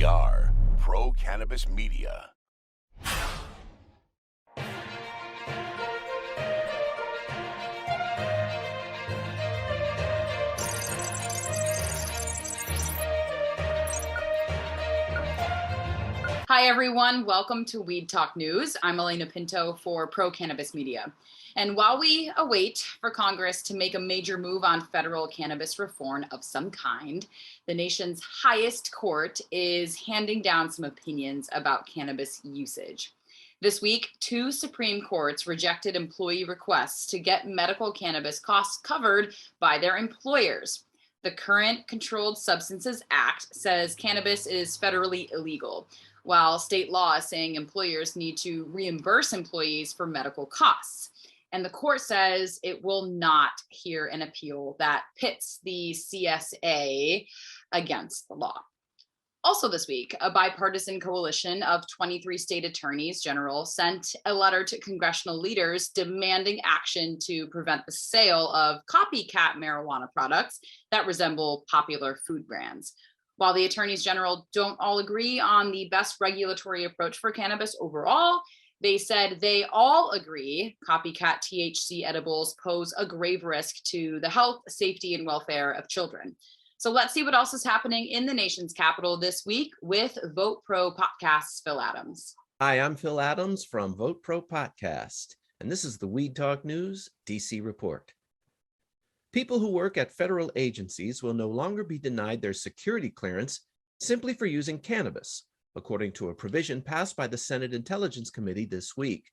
are Pro Cannabis Media. Hi, everyone. Welcome to Weed Talk News. I'm Elena Pinto for Pro Cannabis Media. And while we await for Congress to make a major move on federal cannabis reform of some kind, the nation's highest court is handing down some opinions about cannabis usage. This week, 2 Supreme Courts rejected employee requests to get medical cannabis costs covered by their employers. The current Controlled Substances Act says cannabis is federally illegal, while state law is saying employers need to reimburse employees for medical costs. And the court says it will not hear an appeal that pits the CSA against the law. Also this week, a bipartisan coalition of 23 state attorneys general sent a letter to congressional leaders demanding action to prevent the sale of copycat marijuana products that resemble popular food brands. While the attorneys general don't all agree on the best regulatory approach for cannabis overall, they said they all agree copycat THC edibles pose a grave risk to the health, safety, and welfare of children. So let's see what else is happening in the nation's capital this week with Vote Pro Podcast's Phil Adams. Hi, I'm Phil Adams from Vote Pro Podcast, and this is the Weed Talk News DC Report. People who work at federal agencies will no longer be denied their security clearance simply for using cannabis, according to a provision passed by the Senate Intelligence Committee this week.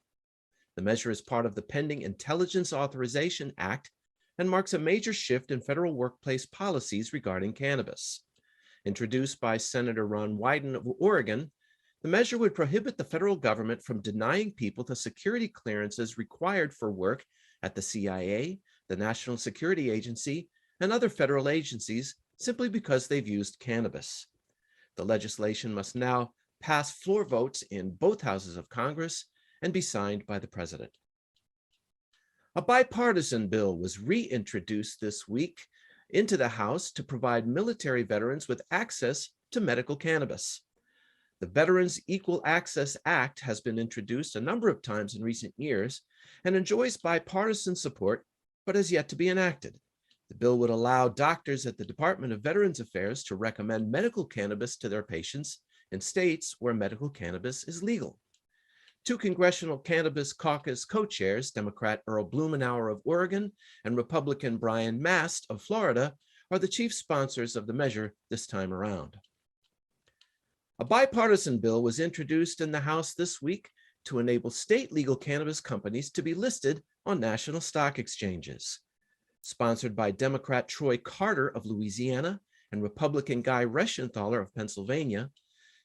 The measure is part of the pending Intelligence Authorization Act and marks a major shift in federal workplace policies regarding cannabis. Introduced by Senator Ron Wyden of Oregon, the measure would prohibit the federal government from denying people the security clearances required for work at the CIA, the National Security Agency, and other federal agencies simply because they've used cannabis. The legislation must now pass floor votes in both houses of Congress and be signed by the president. A bipartisan bill was reintroduced this week into the House to provide military veterans with access to medical cannabis. The Veterans Equal Access Act has been introduced a number of times in recent years and enjoys bipartisan support, but has yet to be enacted. The bill would allow doctors at the Department of Veterans Affairs to recommend medical cannabis to their patients in states where medical cannabis is legal. 2 Congressional Cannabis Caucus co-chairs, Democrat Earl Blumenauer of Oregon and Republican Brian Mast of Florida, are the chief sponsors of the measure this time around. A bipartisan bill was introduced in the House this week to enable state legal cannabis companies to be listed on national stock exchanges. Sponsored by Democrat Troy Carter of Louisiana and Republican Guy Reschenthaler of Pennsylvania,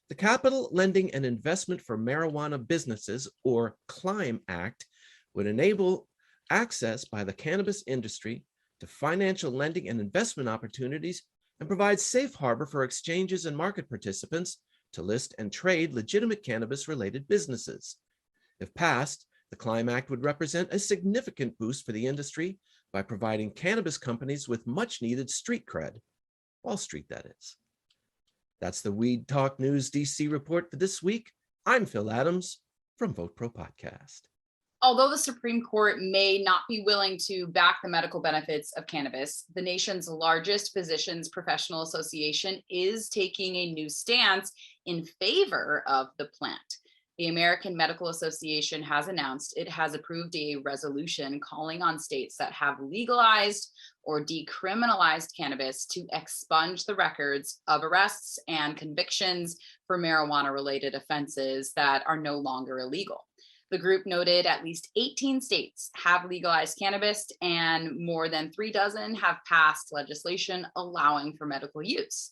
the Capital Lending and Investment for Marijuana Businesses, or CLIMB Act, would enable access by the cannabis industry to financial lending and investment opportunities and provide safe harbor for exchanges and market participants to list and trade legitimate cannabis-related businesses. If passed, the CLIMB Act would represent a significant boost for the industry by providing cannabis companies with much-needed street cred. Wall Street, that is. That's the Weed Talk News DC report for this week. I'm Phil Adams from Vote Pro Podcast. Although the Supreme Court may not be willing to back the medical benefits of cannabis, the nation's largest physicians professional association is taking a new stance in favor of the plant. The American Medical Association has announced it has approved a resolution calling on states that have legalized or decriminalized cannabis to expunge the records of arrests and convictions for marijuana-related offenses that are no longer illegal. The group noted at least 18 states have legalized cannabis and more than 36 have passed legislation allowing for medical use.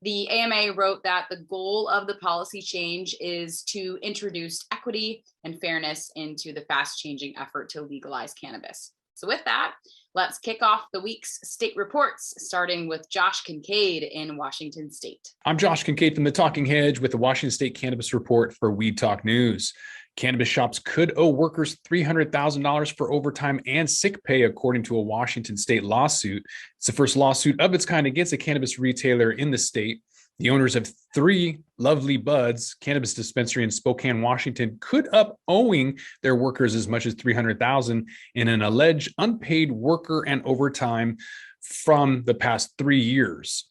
The AMA wrote that the goal of the policy change is to introduce equity and fairness into the fast-changing effort to legalize cannabis. So with that, let's kick off the week's state reports, starting with Josh Kincaid in Washington State. I'm Josh Kincaid from the Talking Hedge with the Washington State Cannabis Report for Weed Talk News. Cannabis shops could owe workers $300,000 for overtime and sick pay, according to a Washington state lawsuit. It's the first lawsuit of its kind against a cannabis retailer in the state. The owners of 3 Lovely Buds cannabis dispensary in Spokane, Washington, could up owing their workers as much as $300,000 in an alleged unpaid worker and overtime from the past 3 years.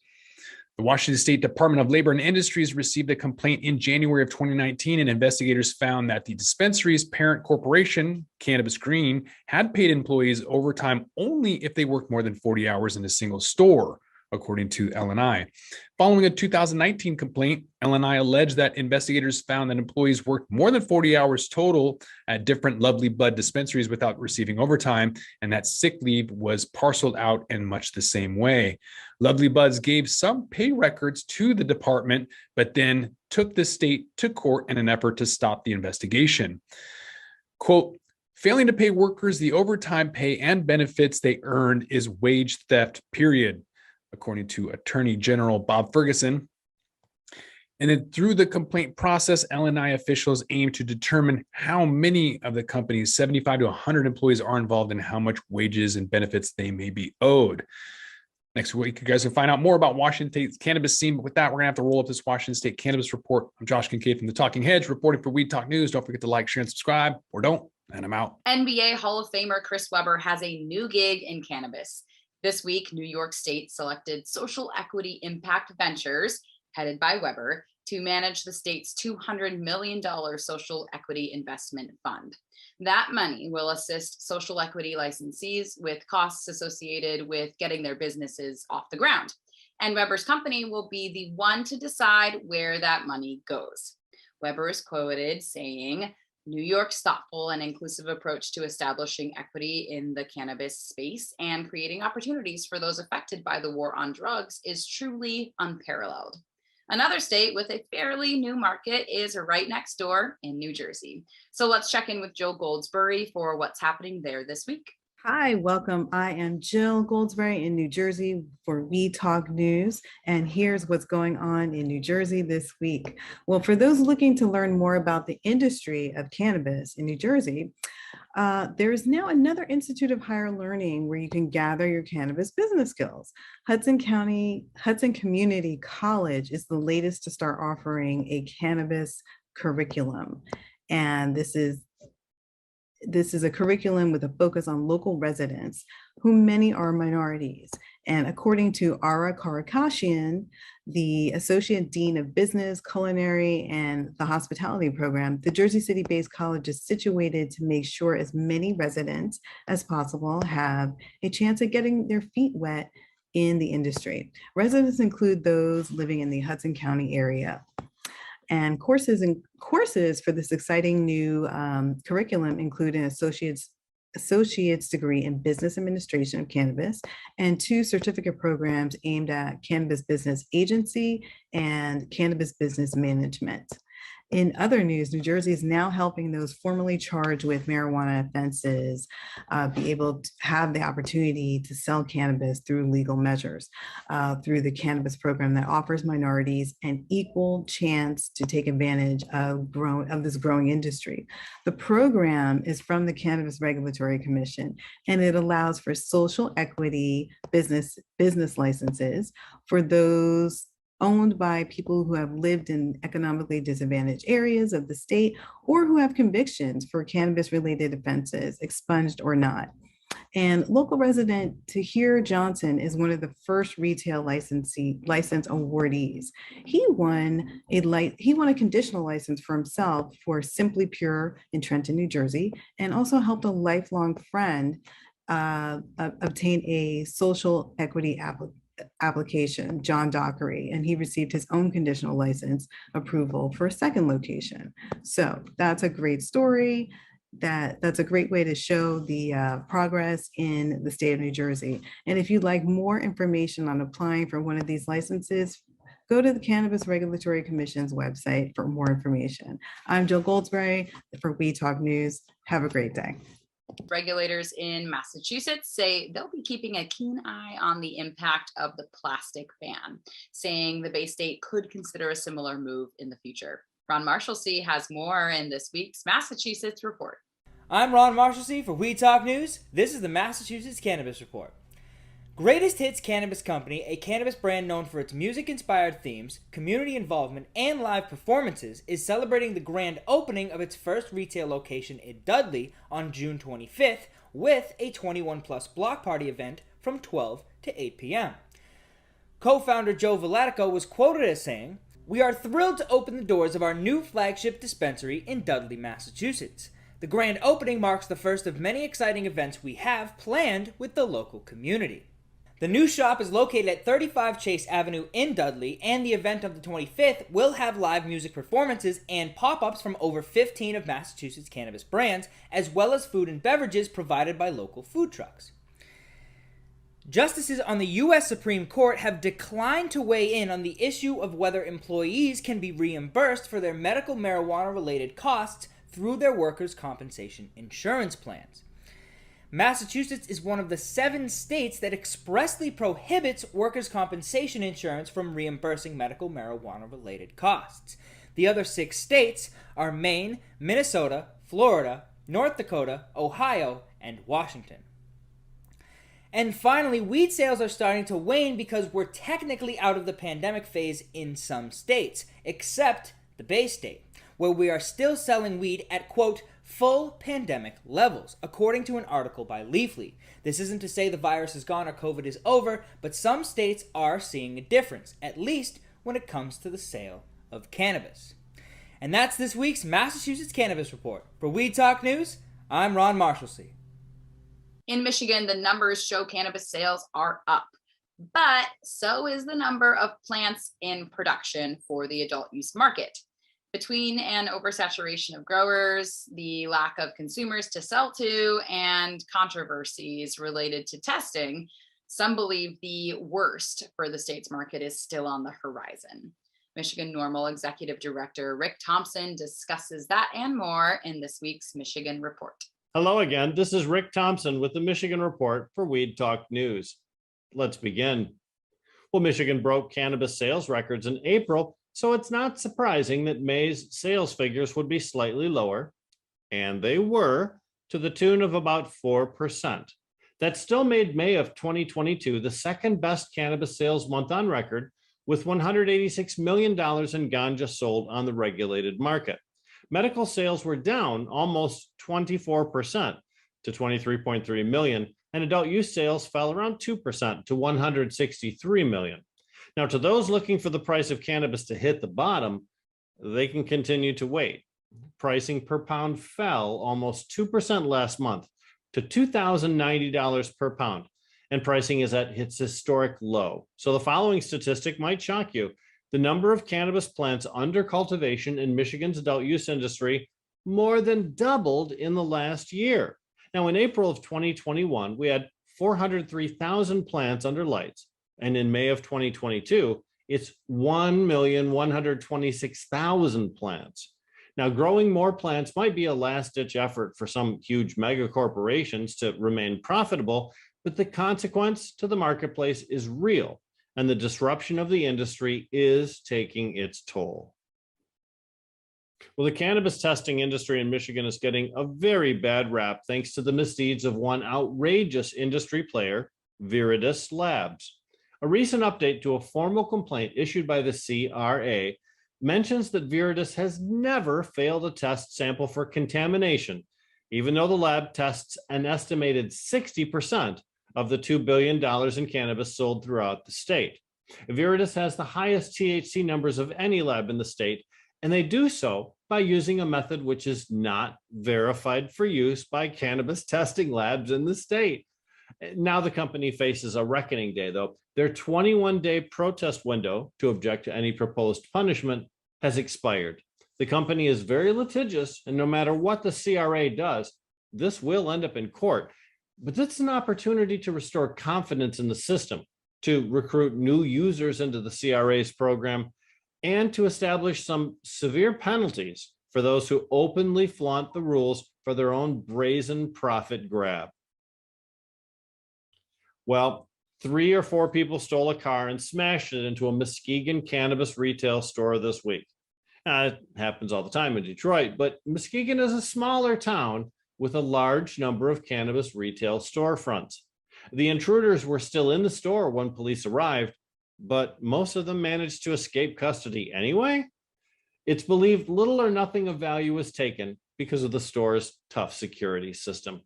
The Washington State Department of Labor and Industries received a complaint in January of 2019, and investigators found that the dispensary's parent corporation, Cannabis Green, had paid employees overtime only if they worked more than 40 hours in a single store, according to LNI. Following a 2019 complaint, LNI alleged that investigators found that employees worked more than 40 hours total at different Lovely Bud dispensaries without receiving overtime, and that sick leave was parceled out in much the same way. Lovely Buds gave some pay records to the department, but then took the state to court in an effort to stop the investigation. Quote, failing to pay workers the overtime pay and benefits they earned is wage theft, period, according to Attorney General Bob Ferguson. And then through the complaint process, LNI officials aim to determine how many of the company's 75 to 100 employees are involved and how much wages and benefits they may be owed. Next week, you guys can find out more about Washington State's cannabis scene. But with that, we're going to have to roll up this Washington State Cannabis Report. I'm Josh Kincaid from the Talking Hedge, reporting for Weed Talk News. Don't forget to like, share, and subscribe, or don't, and I'm out. NBA Hall of Famer Chris Webber has a new gig in cannabis. This week, New York State selected Social Equity Impact Ventures, headed by Webber, to manage the state's $200 million social equity investment fund. That money will assist social equity licensees with costs associated with getting their businesses off the ground. And Webber's company will be the one to decide where that money goes. Webber is quoted saying, New York's thoughtful and inclusive approach to establishing equity in the cannabis space and creating opportunities for those affected by the war on drugs is truly unparalleled. Another state with a fairly new market is right next door in New Jersey. So let's check in with Jill Goldsberry for what's happening there this week. Hi, welcome. I am Jill Goldsberry in New Jersey for Weed Talk News, and here's what's going on in New Jersey this week. Well, for those looking to learn more about the industry of cannabis in New Jersey, there is now another Institute of Higher Learning where you can gather your cannabis business skills. Hudson Community College is the latest to start offering a cannabis curriculum, and this is a curriculum with a focus on local residents, who many are minorities. And according to Ara Karakashian, the Associate Dean of Business, Culinary, and the Hospitality Program, the Jersey City-based college is situated to make sure as many residents as possible have a chance at getting their feet wet in the industry. Residents include those living in the Hudson County area. And courses for this exciting new curriculum include an associate's degree in business administration of cannabis and 2 certificate programs aimed at cannabis business agency and cannabis business management. In other news, New Jersey is now helping those formerly charged with marijuana offenses be able to have the opportunity to sell cannabis through legal measures, through the cannabis program that offers minorities an equal chance to take advantage of this growing industry. The program is from the Cannabis Regulatory Commission, and it allows for social equity business licenses for those owned by people who have lived in economically disadvantaged areas of the state or who have convictions for cannabis-related offenses, expunged or not. And local resident Tahir Johnson is one of the first retail license awardees. He won a conditional license for himself for Simply Pure in Trenton, New Jersey, and also helped a lifelong friend obtain a social equity application, John Dockery, and he received his own conditional license approval for a second location. So that's a great story. That's a great way to show the progress in the state of New Jersey. And if you'd like more information on applying for one of these licenses, go to the Cannabis Regulatory Commission's website for more information. I'm Jill Goldsberry for Weed Talk News. Have a great day. Regulators in Massachusetts say they'll be keeping a keen eye on the impact of the plastic ban, saying the Bay State could consider a similar move in the future. Ron Marshalsea has more in this week's Massachusetts Report. I'm Ron Marshalsea for Weed Talk News. This is the Massachusetts Cannabis Report. Greatest Hits Cannabis Company, a cannabis brand known for its music-inspired themes, community involvement, and live performances, is celebrating the grand opening of its first retail location in Dudley on June 25th with a 21-plus block party event from 12 to 8 p.m. Co-founder Joe Velatico was quoted as saying, "We are thrilled to open the doors of our new flagship dispensary in Dudley, Massachusetts. The grand opening marks the first of many exciting events we have planned with the local community." The new shop is located at 35 Chase Avenue in Dudley, and the event of the 25th will have live music performances and pop-ups from over 15 of Massachusetts cannabis brands, as well as food and beverages provided by local food trucks. Justices on the U.S. Supreme Court have declined to weigh in on the issue of whether employees can be reimbursed for their medical marijuana-related costs through their workers' compensation insurance plans. Massachusetts is one of the 7 states that expressly prohibits workers' compensation insurance from reimbursing medical marijuana-related costs. The other 6 states are Maine, Minnesota, Florida, North Dakota, Ohio, and Washington. And finally, weed sales are starting to wane because we're technically out of the pandemic phase in some states, except the Bay State, where we are still selling weed at, quote, full pandemic levels, according to an article by Leafly. This isn't to say the virus is gone or COVID is over, but some states are seeing a difference, at least when it comes to the sale of cannabis. And that's this week's Massachusetts Cannabis Report. For Weed Talk News, I'm Ron Marshalsea. In Michigan, the numbers show cannabis sales are up, but so is the number of plants in production for the adult use market. Between an oversaturation of growers, the lack of consumers to sell to, and controversies related to testing, some believe the worst for the state's market is still on the horizon. Michigan NORML Executive Director Rick Thompson discusses that and more in this week's Michigan Report. Hello again. This is Rick Thompson with the Michigan Report for Weed Talk News. Let's begin. Well, Michigan broke cannabis sales records in April, so it's not surprising that May's sales figures would be slightly lower, and they were, to the tune of about 4%. That still made May of 2022 the second best cannabis sales month on record, with $186 million in ganja sold on the regulated market. Medical sales were down almost 24% to 23.3 million, and adult use sales fell around 2% to 163 million. Now, to those looking for the price of cannabis to hit the bottom, they can continue to wait. Pricing per pound fell almost 2% last month to $2,090 per pound, and pricing is at its historic low. So the following statistic might shock you. The number of cannabis plants under cultivation in Michigan's adult use industry more than doubled in the last year. Now, in April of 2021, we had 403,000 plants under lights. And in May of 2022, it's 1,126,000 plants. Now, growing more plants might be a last-ditch effort for some huge mega corporations to remain profitable, but the consequence to the marketplace is real, and the disruption of the industry is taking its toll. Well, the cannabis testing industry in Michigan is getting a very bad rap thanks to the misdeeds of one outrageous industry player, Viridis Labs. A recent update to a formal complaint issued by the CRA mentions that Viridis has never failed a test sample for contamination, even though the lab tests an estimated 60% of the $2 billion in cannabis sold throughout the state. Viridis has the highest THC numbers of any lab in the state, and they do so by using a method which is not verified for use by cannabis testing labs in the state. Now the company faces a reckoning day, though. Their 21-day protest window to object to any proposed punishment has expired. The company is very litigious, and no matter what the CRA does, this will end up in court. But this is an opportunity to restore confidence in the system, to recruit new users into the CRA's program, and to establish some severe penalties for those who openly flaunt the rules for their own brazen profit grab. Well, 3 or 4 people stole a car and smashed it into a Muskegon cannabis retail store this week. It happens all the time in Detroit, but Muskegon is a smaller town with a large number of cannabis retail storefronts. The intruders were still in the store when police arrived, but most of them managed to escape custody anyway. It's believed little or nothing of value was taken because of the store's tough security system.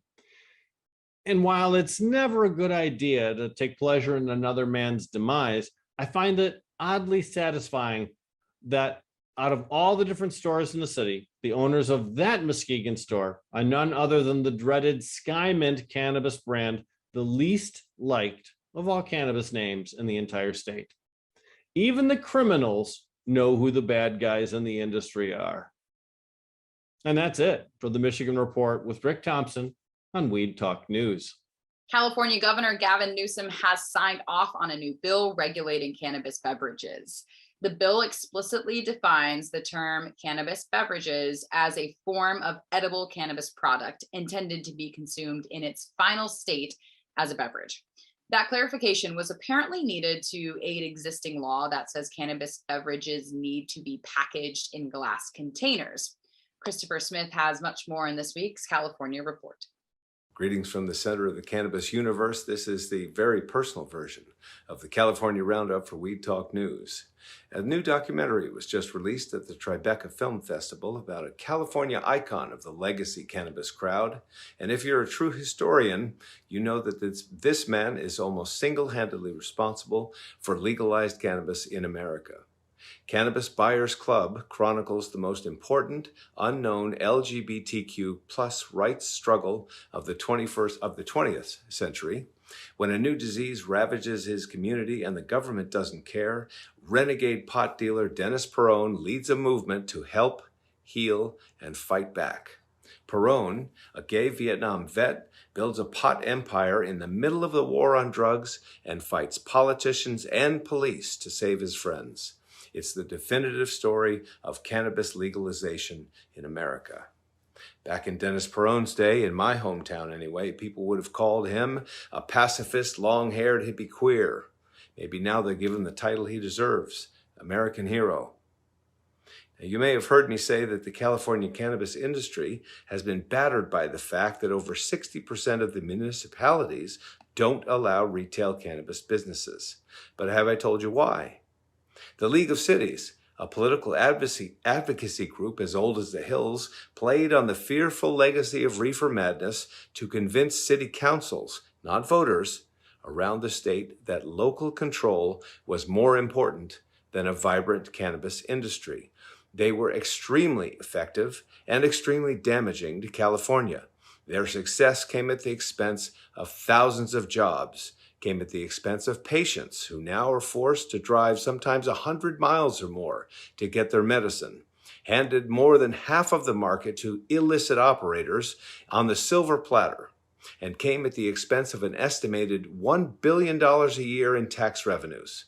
And while it's never a good idea to take pleasure in another man's demise, I find it oddly satisfying that out of all the different stores in the city, the owners of that Muskegon store are none other than the dreaded Sky Mint cannabis brand, the least liked of all cannabis names in the entire state. Even the criminals know who the bad guys in the industry are. And that's it for the Michigan Report with Rick Thompson on Weed Talk News. California Governor Gavin Newsom has signed off on a new bill regulating cannabis beverages. The bill explicitly defines the term cannabis beverages as a form of edible cannabis product intended to be consumed in its final state as a beverage. That clarification was apparently needed to aid existing law that says cannabis beverages need to be packaged in glass containers. Christopher Smith has much more in this week's California Report. Greetings from the center of the cannabis universe. This is the very personal version of the California Roundup for Weed Talk News. A new documentary was just released at the Tribeca Film Festival about a California icon of the legacy cannabis crowd. And if you're a true historian, you know that this man is almost single-handedly responsible for legalized cannabis in America. Cannabis Buyers Club chronicles the most important unknown LGBTQ plus rights struggle of the 20th century. When a new disease ravages his community and the government doesn't care, renegade pot dealer Dennis Peron leads a movement to help, heal, and fight back. Peron, a gay Vietnam vet, builds a pot empire in the middle of the war on drugs and fights politicians and police to save his friends. It's the definitive story of cannabis legalization in America. Back in Dennis Peron's day, in my hometown anyway, people would have called him a pacifist, long-haired hippie queer. Maybe now they give him the title he deserves, American hero. Now, you may have heard me say that the California cannabis industry has been battered by the fact that over 60% of the municipalities don't allow retail cannabis businesses. But have I told you why? The League of Cities, a political advocacy group as old as the hills, played on the fearful legacy of reefer madness to convince city councils, not voters, around the state that local control was more important than a vibrant cannabis industry. They were extremely effective and extremely damaging to California. Their success came at the expense of thousands of jobs, came at the expense of patients who now are forced to drive sometimes 100 miles or more to get their medicine, handed more than half of the market to illicit operators on the silver platter, and came at the expense of an estimated $1 billion a year in tax revenues.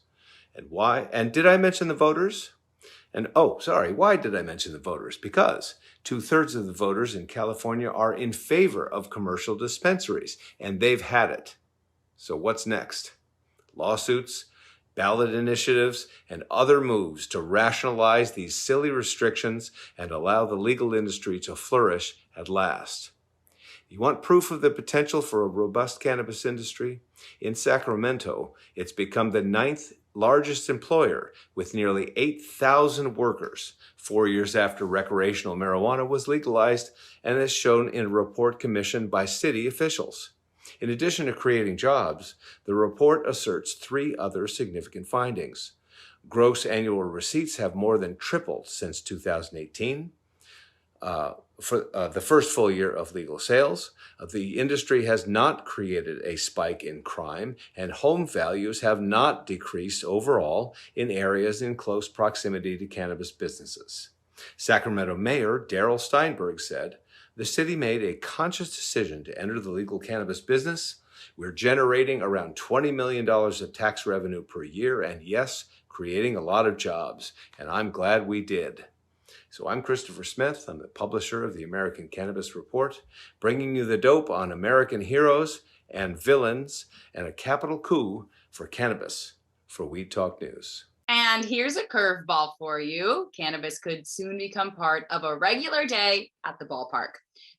And why? And did I mention the voters? Why did I mention the voters? Because 2/3 of the voters in California are in favor of commercial dispensaries, and they've had it. So what's next? Lawsuits, ballot initiatives, and other moves to rationalize these silly restrictions and allow the legal industry to flourish at last. You want proof of the potential for a robust cannabis industry? In Sacramento, it's become the 9th largest employer with nearly 8,000 workers 4 years after recreational marijuana was legalized, and as shown in a report commissioned by city officials. In addition to creating jobs, the report asserts 3 other significant findings. Gross annual receipts have more than tripled since 2018. For the first full year of legal sales, the industry has not created a spike in crime, and home values have not decreased overall in areas in close proximity to cannabis businesses. Sacramento Mayor Darrell Steinberg said, "The city made a conscious decision to enter the legal cannabis business. We're generating around $20 million of tax revenue per year, and yes, creating a lot of jobs, and I'm glad we did." So I'm Christopher Smith. I'm the publisher of the American Cannabis Report, bringing you the dope on American heroes and villains and a capital coup for cannabis for Weed Talk News. And here's a curveball for you. Cannabis could soon become part of a regular day at the ballpark.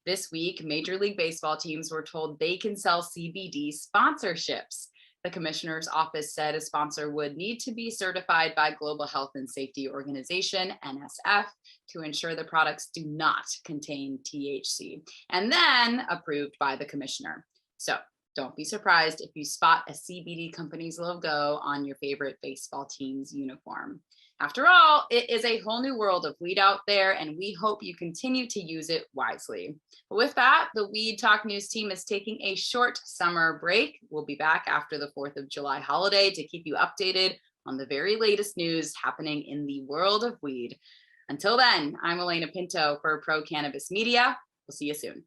This week, Major League Baseball teams were told they can sell CBD sponsorships. The commissioner's office said a sponsor would need to be certified by Global Health and Safety Organization, NSF, to ensure the products do not contain THC, and then approved by the commissioner. So don't be surprised if you spot a CBD company's logo on your favorite baseball team's uniform. After all, it is a whole new world of weed out there, and we hope you continue to use it wisely. But with that, the Weed Talk News team is taking a short summer break. We'll be back after the 4th of July holiday to keep you updated on the very latest news happening in the world of weed. Until then, I'm Elena Pinto for Pro Cannabis Media. We'll see you soon.